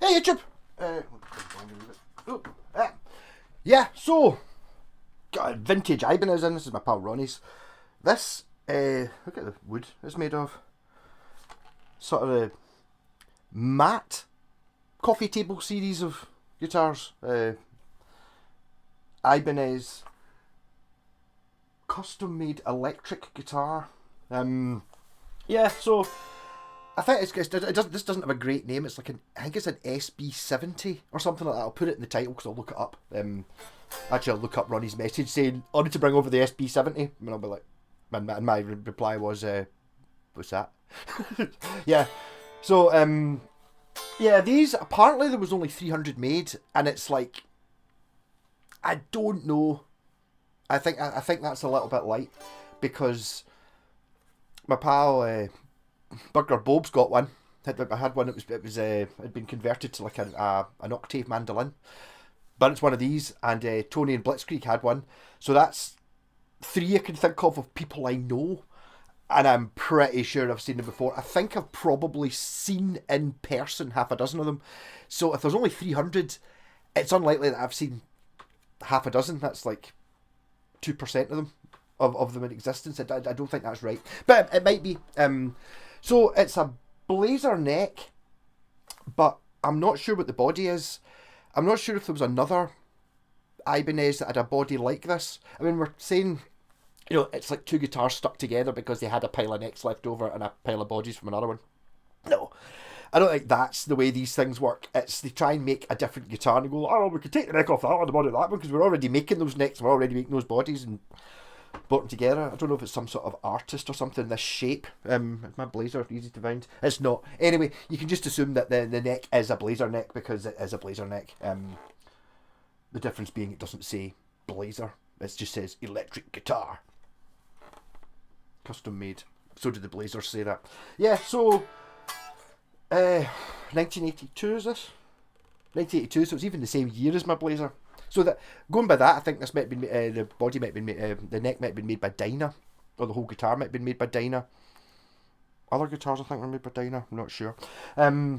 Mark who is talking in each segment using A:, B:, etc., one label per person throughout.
A: Hey YouTube! Yeah, so, got a vintage Ibanez in. This is my pal Ronnie's. This, look at the wood it's made of. Sort of a matte coffee table series of guitars. Ibanez custom made electric guitar. Yeah, so I think this doesn't have a great name. It's like I think it's an sb70 or something like that. I'll put it in the title because I'll look it up. Actually, I'll look up Ronnie's message saying I need to bring over the sb70, and I'll be like, and my reply was, what's that? Yeah. So yeah, these apparently there was only 300 made, and it's like, I don't know. I think that's a little bit light because my pal Burger Bob's got one. I had one. It was had been converted to like an octave mandolin, but it's one of these. And Tony and Blitzkrieg had one. So that's three I can think of people I know, and I'm pretty sure I've seen them before. I think I've probably seen in person half a dozen of them. So if there's only 300, it's unlikely that I've seen half a dozen. That's like 2% of them of them in existence. I don't think that's right, but it might be. So it's a blazer neck, but I'm not sure what the body is. I'm not sure if there was another Ibanez that had a body like this. I mean, we're saying, you know, it's like two guitars stuck together because they had a pile of necks left over and a pile of bodies from another one. No, I don't think that's the way these things work. It's they try and make a different guitar and go, oh, we could take the neck off that one and the body of that one because we're already making those necks, we're already making those bodies and put them together. I don't know if it's some sort of artist or something, this shape. My blazer, easy to find. It's not. Anyway, you can just assume that the neck is a blazer neck because it is a blazer neck. The difference being it doesn't say blazer. It just says electric guitar. Custom made. So did the blazers say that. Yeah, so 1982 is this? 1982, so it's even the same year as my blazer. So that going by that, I think this might have been the body might have been made, the neck might have been made by Dyna, or the whole guitar might have been made by Dyna. Other guitars I think were made by Dyna. I'm not sure. Yeah,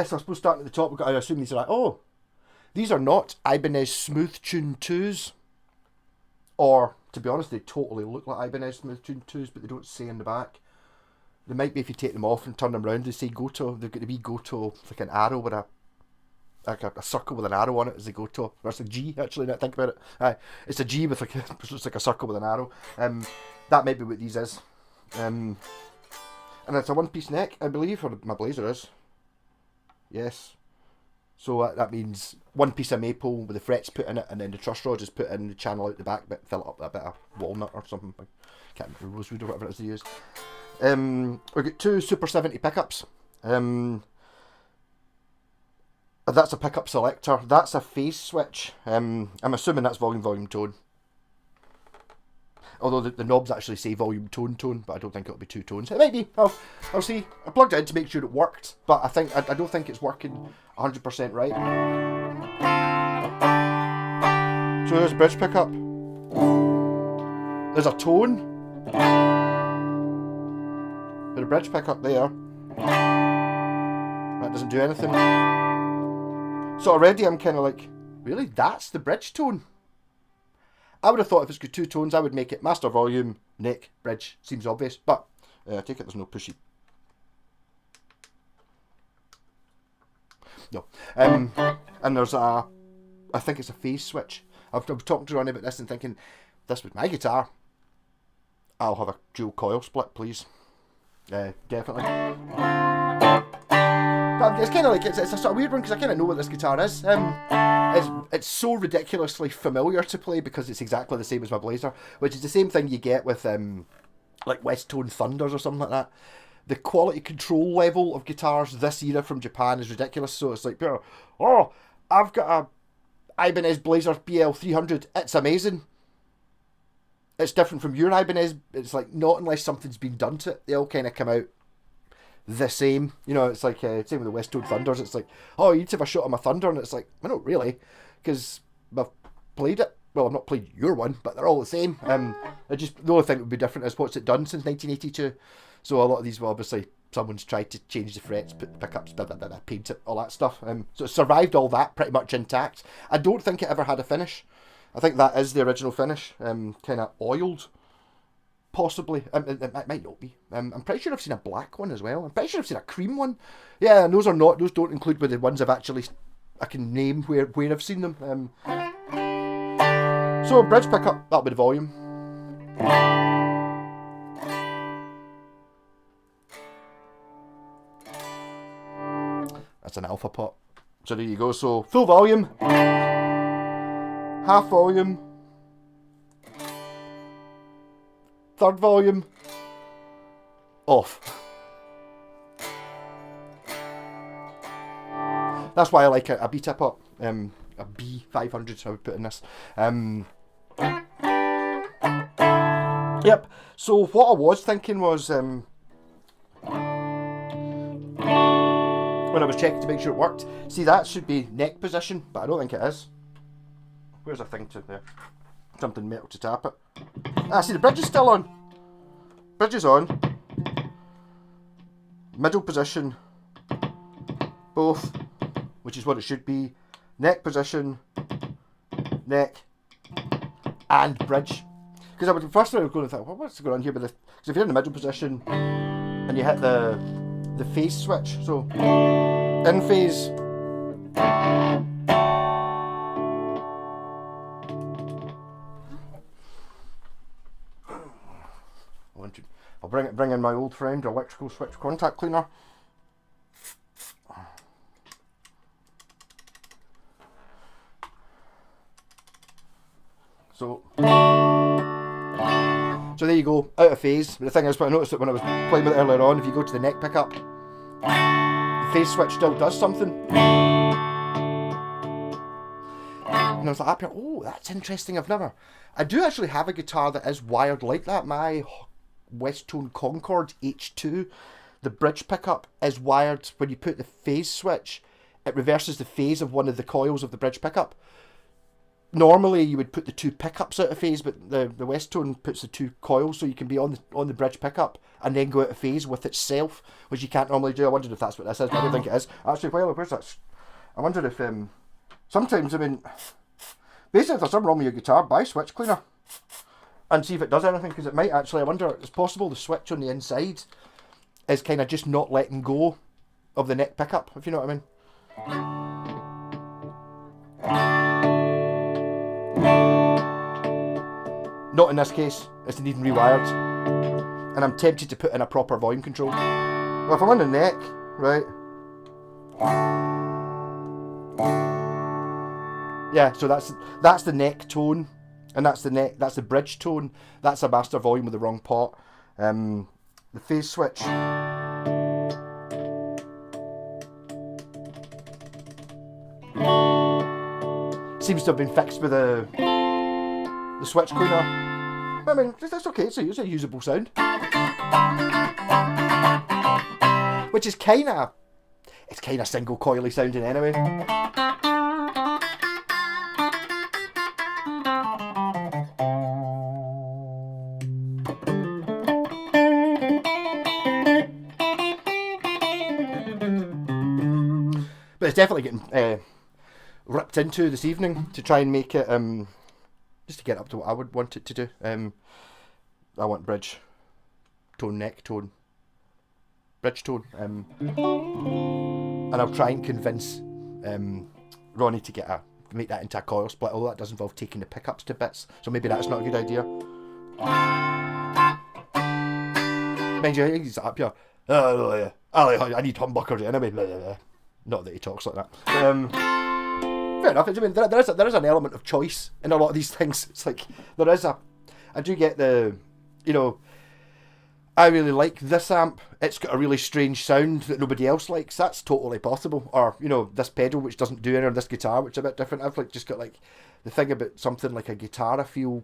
A: so I suppose starting at the top, I assume these are like, oh, these are not Ibanez Smooth Tune 2s, or to be honest, they totally look like Ibanez Smooth Tune 2s, but they don't say in the back. They might be if you take them off and turn them around. They say Goto. They've got to be Goto, like an arrow with a circle with an arrow on it as they go to. Or it's a G actually. Now think about it. It's a G with it's like a circle with an arrow. That might be what these is. And it's a one-piece neck, I believe, or my blazer is. Yes. So that means one piece of maple with the frets put in it, and then the truss rod is put in the channel out the back, but fill it up with a bit of walnut or something. I can't remember, rosewood or whatever it is they use. We've got two Super 70 pickups. That's a pickup selector. That's a phase switch. I'm assuming that's volume, tone. Although the knobs actually say volume, tone, but I don't think it'll be two tones. It might be. I'll see. I plugged it in to make sure it worked, but I don't think it's working 100% right. So there's a bridge pickup. There's a tone. There's a bridge pickup there. That doesn't do anything. So already I'm kind of like, really? That's the bridge tone? I would have thought if it's got two tones, I would make it master volume, neck, bridge. Seems obvious, but I take it there's no pushy. No. And there's I think it's a phase switch. I've talked to Ronnie about this and thinking, this was my guitar. I'll have a dual coil split, please. Definitely. But it's kind of like, it's a sort of weird one because I kind of know what this guitar is. It's so ridiculously familiar to play because it's exactly the same as my blazer, which is the same thing you get with like West Tone Thunders or something like that. The quality control level of guitars this era from Japan is ridiculous. So it's like, oh, I've got a Ibanez Blazer BL300. It's amazing. It's different from your Ibanez. It's like, not unless something's been done to it. They all kind of come out the same. You know, it's like same with the West Tone Thunders. It's like, oh, you need to have a shot of my Thunder, and it's like, well, not really, because I've played it. Well, I've not played your one, but they're all the same. The only thing that would be different is what's it done since 1982. So a lot of these will obviously someone's tried to change the frets, put the pickups, paint it, all that stuff. So it survived all that pretty much intact. I don't think it ever had a finish. I think that is the original finish, kind of oiled, possibly. It might not be. I'm pretty sure I've seen a black one as well. I'm pretty sure I've seen a cream one. Yeah, and those don't include with the ones I can name where I've seen them. So bridge pickup, that'll be the volume. That's an alpha pot. So there you go. So full volume, half volume, third volume, off. That's why I like a beta pot, a B500, so I would put in this. Yep, so what I was thinking was, when I was checking to make sure it worked, see that should be neck position, but I don't think it is. Where's a thing to there? Something metal to tap it. Ah, see the bridge is still on. Bridge is on. Middle position, both, which is what it should be. Neck position, neck, and bridge. Because I would first I was going to think, well, what's going on here with this? Because if you're in the middle position and you hit the phase switch, so in phase, I'll bring in my old friend, electrical switch contact cleaner. So there you go, out of phase. But the thing is, what I noticed that when I was playing with it earlier on, if you go to the neck pickup, the phase switch still does something. And I was like, up here, oh, that's interesting. I do actually have a guitar that is wired like that. My Westone Concord H2, the bridge pickup is wired. When you put the phase switch, it reverses the phase of one of the coils of the bridge pickup. Normally you would put the two pickups out of phase, but the Westone puts the two coils, so you can be on the bridge pickup and then go out of phase with itself, which you can't normally do. I wondered if that's what this is, but I don't think it is. Actually, where's that? I wonder if sometimes, I mean, basically if there's something wrong with your guitar, buy switch cleaner and see if it does anything, because it might actually. I wonder, it's possible the switch on the inside is kind of just not letting go of the neck pickup, if you know what I mean. Not in this case, it's needing rewired. And I'm tempted to put in a proper volume control. Well, if I'm on the neck, right? Yeah, so that's the neck tone, and that's the bridge tone. That's a master volume with the wrong pot. The phase switch. Seems to have been fixed with the switch cleaner. I mean, that's okay, it's a usable sound. Which is it's kinda single coily sounding anyway. But it's definitely getting ripped into this evening to try and make it just to get up to what I would want it to do. I want bridge tone, neck tone, bridge tone, and I'll try and convince Ronnie to make that into a coil split, although that does involve taking the pickups to bits, so maybe that's not a good idea. Mind you, he's up here, I need humbuckers anyway. Not that he talks like that. Fair enough. I mean, there is an element of choice in a lot of these things. It's like, I do get I really like this amp. It's got a really strange sound that nobody else likes. That's totally possible. Or, this pedal which doesn't do anything, or this guitar which is a bit different. I've just got the thing about something like a guitar. I feel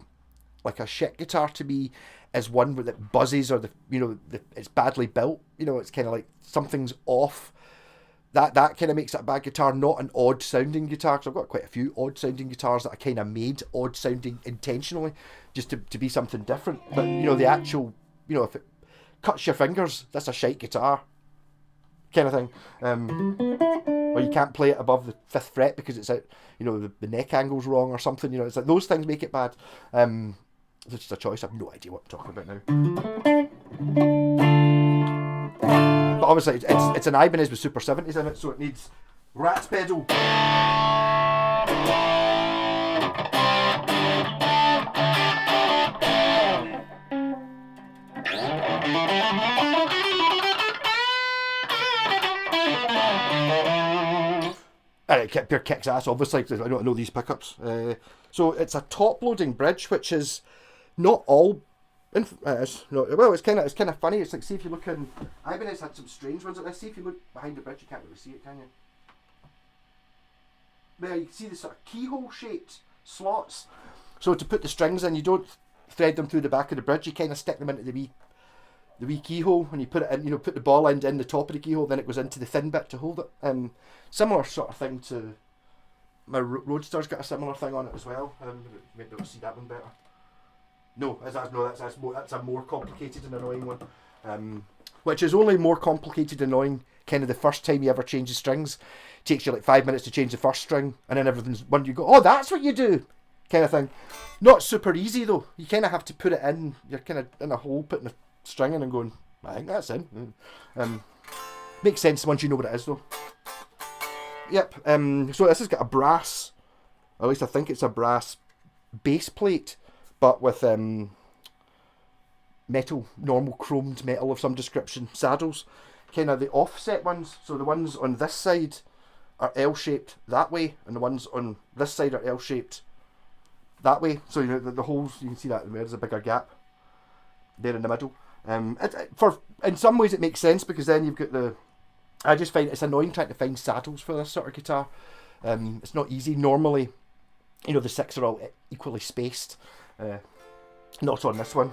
A: like a shit guitar to me is one that buzzes, or it's badly built. It's kind of like something's off. That kind of makes it a bad guitar, not an odd sounding guitar, because I've got quite a few odd sounding guitars that I kind of made odd sounding intentionally, just to be something different. But the actual, if it cuts your fingers, that's a shite guitar. kind of thing. Or you can't play it above the 5th fret because it's out, you know, the neck angle's wrong or something. You know, it's like those things make it bad. It's just a choice. I have no idea what I'm talking about now. But obviously, it's an Ibanez with Super 70s in it, so it needs Rat's pedal. And it pure kicks ass, obviously, because I don't know these pickups. So it's a top-loading bridge, which is not all. Well, it's kind of funny. It's like, see if you look in. Ibanez had some strange ones like this. See if you look behind the bridge, you can't really see it, can you? There, you can see the sort of keyhole-shaped slots. So to put the strings in, you don't thread them through the back of the bridge. You kind of stick them into the wee keyhole, and you put it in. You know, put the ball end in the top of the keyhole, then it goes into the thin bit to hold it. Similar sort of thing to my Roadster's got a similar thing on it as well. You might be able to see that one better. No, that's a more complicated and annoying one. Which is only more complicated and annoying kind of the first time you ever change the strings. It takes you like 5 minutes to change the first string, and then everything's when you go, oh, that's what you do, kind of thing. Not super easy though. You kind of have to put it in. You're kind of in a hole, putting a string in and going, I think that's in. Makes sense once you know what it is though. Yep. So this has got a brass, or at least I think it's a brass base plate, but with metal, normal chromed metal of some description saddles. Kind of the offset ones. So the ones on this side are L-shaped that way, and the ones on this side are L-shaped that way. So you know the holes, you can see that there's a bigger gap there in the middle. In some ways it makes sense because then you've got the. I just find it's annoying trying to find saddles for this sort of guitar. It's not easy. Normally, you know, the 6 are all equally spaced. Not on this one.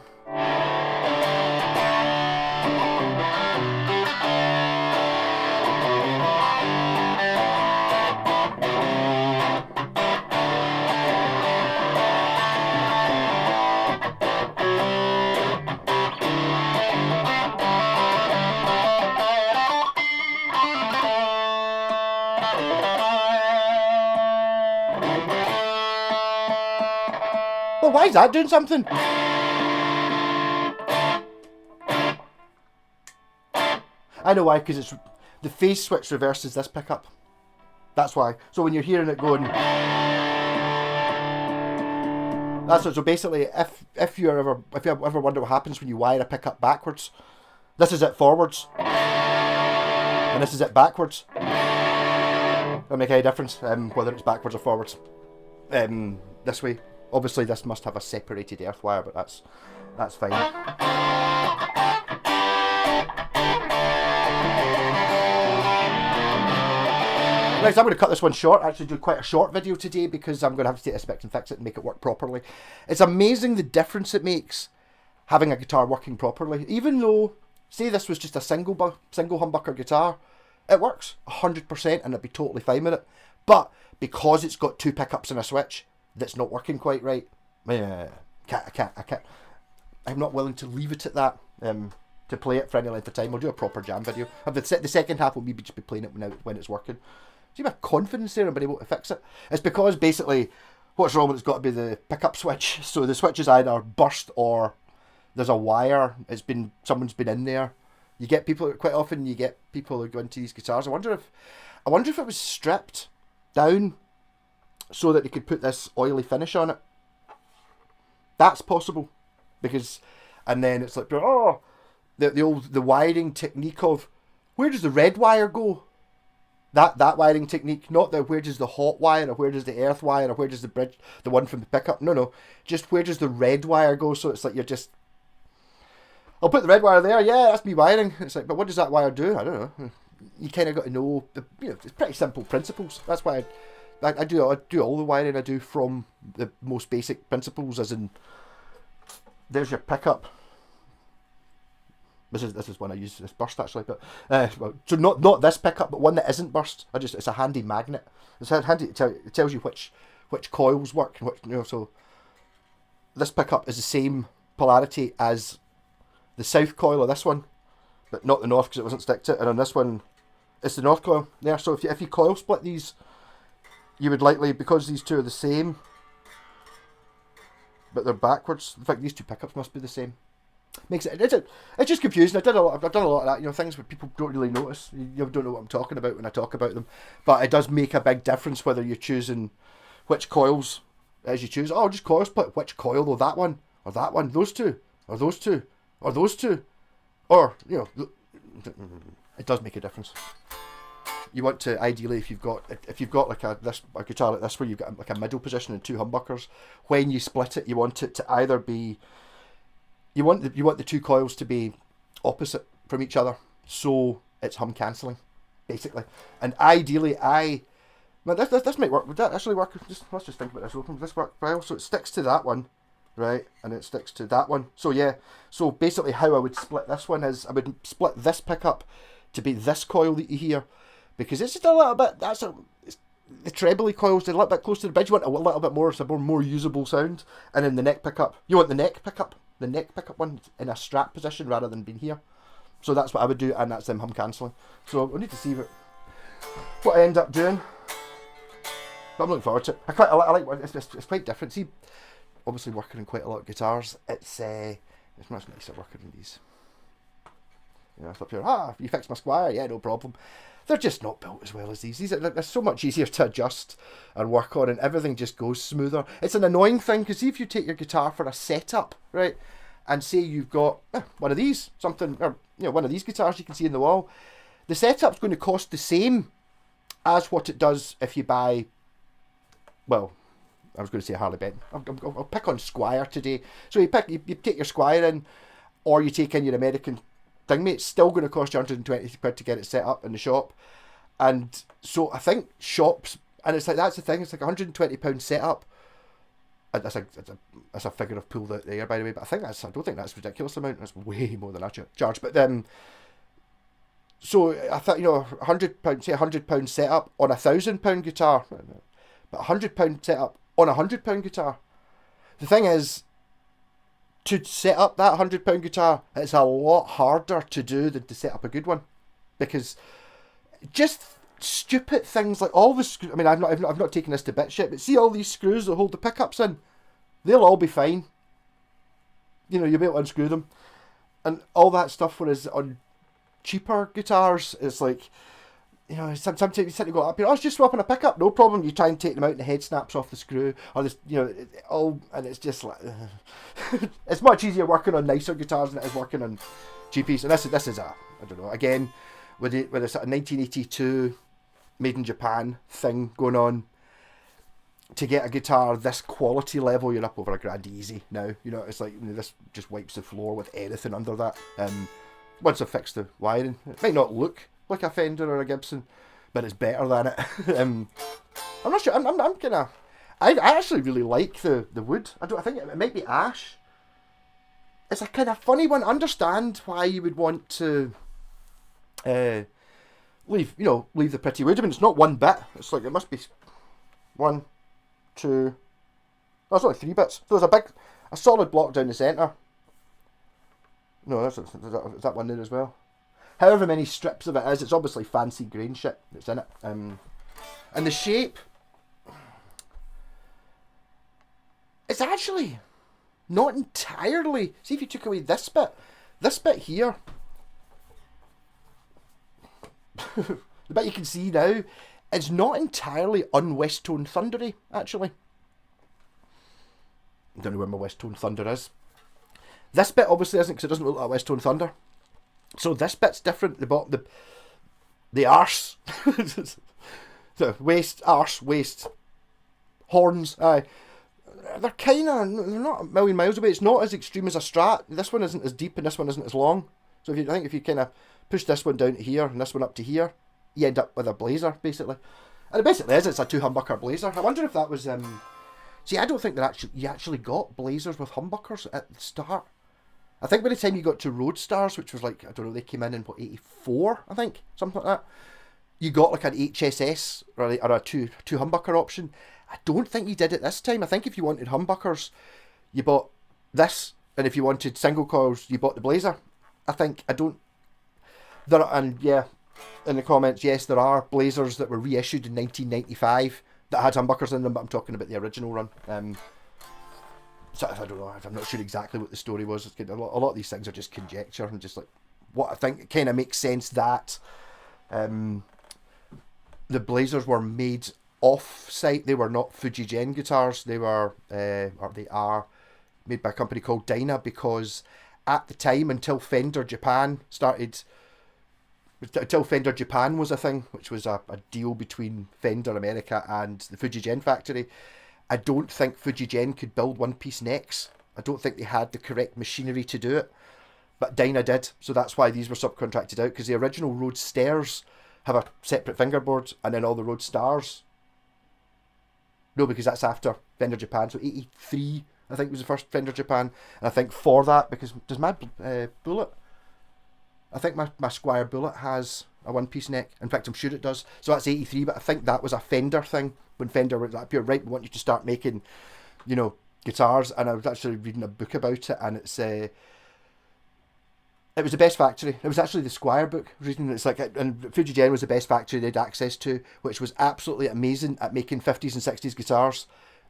A: Well, why is that doing something? I know why, because it's the phase switch reverses this pickup. That's why. So when you're hearing it going, that's what. So basically, if you ever wonder what happens when you wire a pickup backwards, this is it forwards, and this is it backwards. Doesn't make any difference whether it's backwards or forwards. This way. Obviously, this must have a separated earth wire, but that's fine. Right, so I'm going to cut this one short. Actually, do quite a short video today because I'm going to have to take this back and fix it and make it work properly. It's amazing the difference it makes having a guitar working properly. Even though, say this was just a single humbucker guitar, it works 100% and I'd be totally fine with it. But because it's got 2 pickups and a switch, that's not working quite right. I can't. I'm not willing to leave it at that. To play it for any length of time. I'll do a proper jam video. The second half will maybe just be playing it when it's working. See my confidence there and being able to fix it. It's because basically what's wrong with it's got to be the pickup switch. So the switch is either burst or there's a wire. Someone's been in there. You get people quite often. You get people who go into these guitars. I wonder if it was stripped down so that they could put this oily finish on it. That's possible, because, and then it's like, oh, the wiring technique of where does the red wire go? That wiring technique, not the where does the hot wire or where does the earth wire or where does the bridge, the one from the pickup. No, just where does the red wire go? So it's like you're just, I'll put the red wire there. Yeah, that's me wiring. It's like, but what does that wire do? I don't know. You kind of got to know it's pretty simple principles. That's why I do all the wiring I do from the most basic principles, as in there's your pickup. This is one I use this burst actually, but so not this pickup, but one that isn't burst. It's a handy magnet. It's handy. It tells you which coils work and which So this pickup is the same polarity as the south coil of this one, but not the north because it wasn't stick to it. And on this one, it's the north coil there. So if you coil split these, you would likely, because these two are the same, but they're backwards. In fact, these two pickups must be the same. Makes it's just confusing. I've done a lot of that. You know, things where people don't really notice. You don't know what I'm talking about when I talk about them. But it does make a big difference whether you're choosing which coils as you choose. Oh, just coil split. Which coil though? That one or that one? Those two or those two or those two, or you know, it does make a difference. You want to, ideally, if you've got like a guitar like this where you've got like a middle position and two humbuckers, when you split it, you want it to either be, you want the two coils to be opposite from each other, so it's hum cancelling, basically. And ideally, this might work. Would that actually work? Let's just think about this. Open this work well. So it sticks to that one, right, and it sticks to that one. So yeah. So basically, how I would split this one is I would split this pickup to be this coil that you hear, because it's just a little bit. The trebly coils, they're a little bit close to the bridge. You want a little bit more, so more usable sound. And then the neck pickup, you want the neck pickup one in a strap position rather than being here. So that's what I would do, and that's them hum cancelling. So we'll need to see what I end up doing. But I'm looking forward to it. I like it's quite different. See, obviously working on quite a lot of guitars, it's much nicer working on these. You know, it's up here. You fixed my Squire? Yeah, no problem. They're just not built as well as these. They're so much easier to adjust and work on, and everything just goes smoother. It's an annoying thing, because if you take your guitar for a setup, right, and say you've got one of these, one of these guitars you can see in the wall, the setup's going to cost the same as what it does if you buy, well, I was going to say Harley Benton. I'll pick on Squire today. So you take your Squire in, or you take in your American thing, mate. It's still going to cost you 120 quid to get it set up in the shop. And so I think shops, and it's like, that's the thing, it's like £120 setup. That's a figure I've pulled out there, by the way, but I don't think that's a ridiculous amount. That's way more than I charge. But so I thought, you know, £100, say £100 setup on a £1,000 guitar, but £100 setup on a £100 guitar. The thing is, to set up that £100 guitar, it's a lot harder to do than to set up a good one, because just stupid things like all the screws. I mean, I've not taken this to bits yet, but see all these screws that hold the pickups in, they'll all be fine. You know, you'll be able to unscrew them, and all that stuff. Whereas on cheaper guitars, it's like, you know, sometimes you tend to go up here, just swapping a pickup, no problem. You try and take them out and the head snaps off the screw, or this, you know, and it's just like, it's much easier working on nicer guitars than it is working on cheapies. And this is I don't know, again, with a sort of 1982 made in Japan thing going on. To get a guitar this quality level, you're up over £1,000 easy now. You know, it's like, you know, this just wipes the floor with anything under that. Once I've fixed the wiring, it might not look like a Fender or a Gibson, but it's better than it. I'm not sure. I actually really like the wood. I think it might be ash. It's a kind of funny one. I understand why you would want to leave the pretty wood. I mean, it's not one bit. It's like, it must be 1, 2. There's only 3 bits. So there's a solid block down the centre. No, is that one there as well? However many strips of it is, it's obviously fancy grain shit that's in it. And the shape, it's actually not entirely. See, if you took away this bit here, the bit you can see now, it's not entirely un-West-Tone Thundery, actually. I don't know where my West-Tone Thunder is. This bit obviously isn't, because it doesn't look like a West-Tone Thunder. So this bit's different. The bottom, the arse, the waist, horns. They're not a million miles away. It's not as extreme as a Strat. This one isn't as deep, and this one isn't as long. So if you kind of push this one down to here and this one up to here, you end up with a blazer, basically. And it basically is. It's a 2 humbucker blazer. I wonder if that was. See, I don't think that you actually got blazers with humbuckers at the start. I think by the time you got to Roadstars, which was like, I don't know, they came in 84, I think, something like that, you got like an HSS or a two humbucker option. I don't think you did it this time. I think if you wanted humbuckers, you bought this, and if you wanted single coils, you bought the blazer. And yeah, in the comments, yes, there are Blazers that were reissued in 1995 that had humbuckers in them, but I'm talking about the original run. So I don't know, I'm not sure exactly what the story was. A lot of these things are just conjecture and just like what I think. It kind of makes sense that the Blazers were made off-site. They were not Fujigen guitars. They were, or they are, made by a company called Dyna, because at the time, until Fender Japan was a thing, which was a deal between Fender America and the Fujigen factory, I don't think Fujigen could build one-piece necks. I don't think they had the correct machinery to do it, but Dyna did, so that's why these were subcontracted out, because the original Rhodes Stairs have a separate fingerboard, and then all the Rhodes Stars, no, because that's after Fender Japan, so 83 I think was the first Fender Japan, and I think for that, because does my Bullet, I think my Squire Bullet has a one-piece neck. In fact, I'm sure it does. So that's 83, but I think that was a Fender thing. When Fender was like, right, we want you to start making, guitars. And I was actually reading a book about it, and it was the best factory. It was actually the Squire book. Reading it's like, and Fujigen was the best factory they had access to, which was absolutely amazing at making 50s and 60s guitars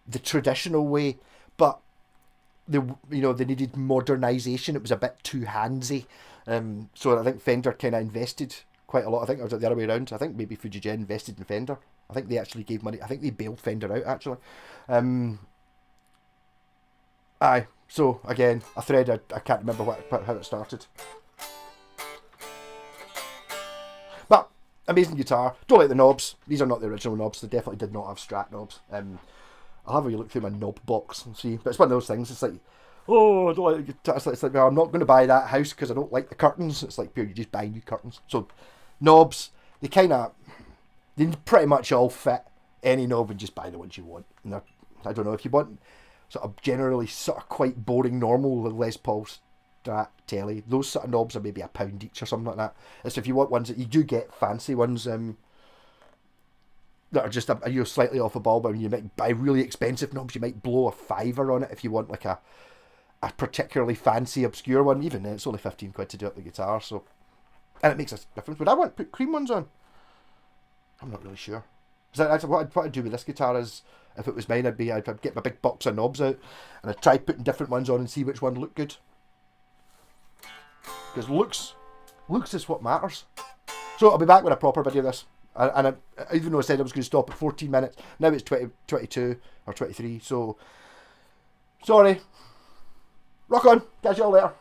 A: the traditional way. But they needed modernisation. It was a bit too handsy. So I think Fender kind of invested quite a lot. I think it was the other way around. I think maybe Fujigen invested in Fender. I think they actually gave money. I think they bailed Fender out, actually. So again, a thread, I can't remember how it started. But amazing guitar. Don't like the knobs. These are not the original knobs. They definitely did not have Strat knobs. I'll have a look through my knob box and see. But it's one of those things. It's like, oh, I don't like the guitar. It's like, well, I'm not going to buy that house because I don't like the curtains. It's like, you just buy new curtains. So knobs, they pretty much all fit any knob, and just buy the ones you want. And I don't know, if you want sort of generally sort of quite boring normal Les Paul Strat telly, those sort of knobs are maybe £1 each or something like that. It's if you want ones that you do get fancy ones that are just slightly off a ball, but you might buy really expensive knobs. You might blow £5 on it if you want like a particularly fancy obscure one. Even then, it's only £15 to do up the guitar, so, and it makes a difference. Would I want to put cream ones on? I'm not really sure. Because what I'd do with this guitar is, if it was mine, I'd get my big box of knobs out and I'd try putting different ones on and see which one looked good. Because looks is what matters. So I'll be back with a proper video of this. And even though I said I was going to stop at 14 minutes, now it's 22 or 23, so sorry. Rock on. Catch you all later.